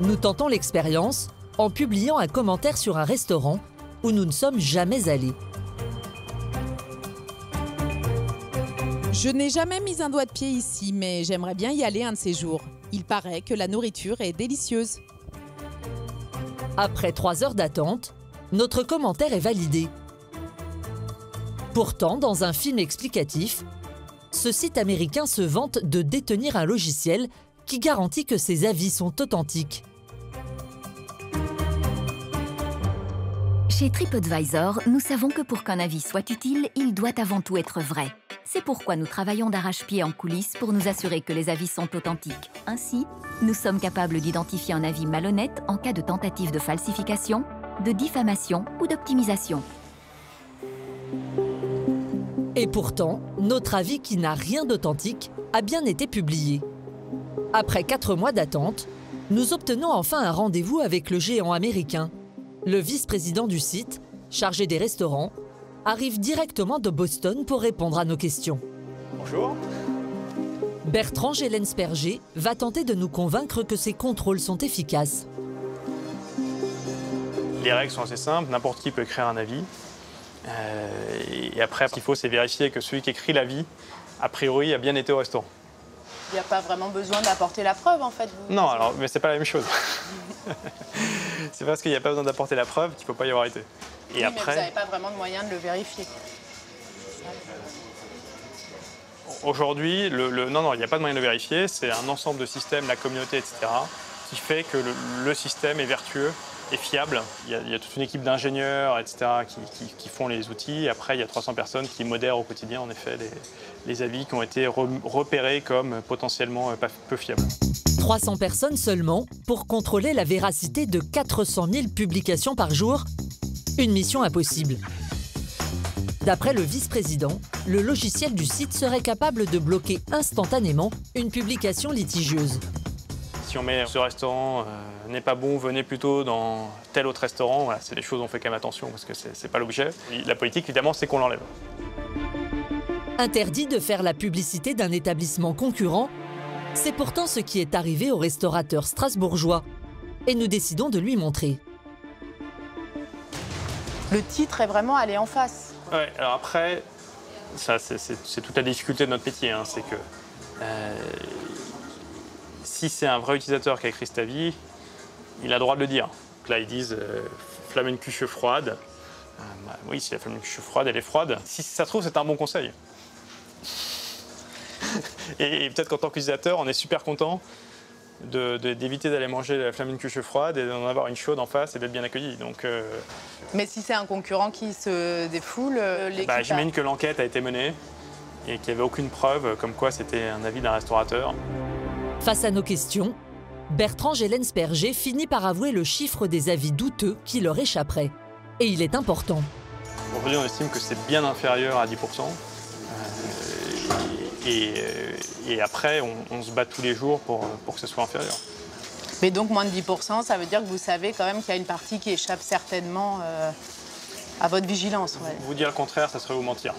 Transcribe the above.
Nous tentons l'expérience en publiant un commentaire sur un restaurant où nous ne sommes jamais allés. Je n'ai jamais mis un doigt de pied ici, mais j'aimerais bien y aller un de ces jours. Il paraît que la nourriture est délicieuse. Après 3 heures d'attente, notre commentaire est validé. Pourtant, dans un film explicatif, ce site américain se vante de détenir un logiciel qui garantit que ses avis sont authentiques. Chez TripAdvisor, nous savons que pour qu'un avis soit utile, il doit avant tout être vrai. C'est pourquoi nous travaillons d'arrache-pied en coulisses pour nous assurer que les avis sont authentiques. Ainsi, nous sommes capables d'identifier un avis malhonnête en cas de tentative de falsification, de diffamation ou d'optimisation. Et pourtant, notre avis qui n'a rien d'authentique a bien été publié. Après 4 mois d'attente, nous obtenons enfin un rendez-vous avec le géant américain. Le vice-président du site, chargé des restaurants, arrive directement de Boston pour répondre à nos questions. Bonjour. Bertrand Gellensperger va tenter de nous convaincre que ces contrôles sont efficaces. Les règles sont assez simples, n'importe qui peut écrire un avis. Et après, ce qu'il faut, c'est vérifier que celui qui écrit l'avis, a priori, a bien été au restaurant. Il n'y a pas vraiment besoin d'apporter la preuve, en fait. Non, alors, mais c'est pas la même chose. C'est parce qu'il n'y a pas besoin d'apporter la preuve qu'il ne faut pas y avoir été. Et oui, après, mais vous n'avez pas vraiment de moyen de le vérifier. aujourd'hui, non, il n'y a pas de moyen de le vérifier. C'est un ensemble de systèmes, la communauté, etc., qui fait que le système est vertueux et fiable. Il y a toute une équipe d'ingénieurs, etc., qui font les outils. Après, il y a 300 personnes qui modèrent au quotidien, en effet, les avis qui ont été repérés comme potentiellement peu fiables. 300 personnes seulement pour contrôler la véracité de 400 000 publications par jour. Une mission impossible. D'après le vice-président, le logiciel du site serait capable de bloquer instantanément une publication litigieuse. Si on met ce restaurant n'est pas bon, venez plutôt dans tel autre restaurant, voilà, c'est des choses où on fait quand même attention parce que c'est pas l'objet. La politique, évidemment, c'est qu'on l'enlève. Interdit de faire la publicité d'un établissement concurrent, c'est pourtant ce qui est arrivé au restaurateur strasbourgeois. Et nous décidons de lui montrer. Le titre est vraiment allé en face. Ouais, alors après, ça c'est toute la difficulté de notre métier, hein, c'est que si c'est un vrai utilisateur qui a écrit cet avis, il a le droit de le dire. Donc là, ils disent Flammenküche froide. Oui, si la Flammenküche froide, elle est froide. Si ça se trouve, c'est un bon conseil. Et peut-être qu'en tant qu'utilisateur, on est super content d'éviter d'aller manger la Flammenküche froide et d'en avoir une chaude en face et d'être bien accueilli. Donc, Mais si c'est un concurrent qui se défoule, l'équipe... J'imagine que l'enquête a été menée et qu'il n'y avait aucune preuve comme quoi c'était un avis d'un restaurateur. Face à nos questions, Bertrand Gellensperger finit par avouer le chiffre des avis douteux qui leur échapperaient. Et il est important. Aujourd'hui, on estime que c'est bien inférieur à 10%. Et après, on se bat tous les jours pour que ce soit inférieur. Mais donc moins de 10%, ça veut dire que vous savez quand même qu'il y a une partie qui échappe certainement à votre vigilance. Ouais. Vous dire le contraire, ça serait vous mentir.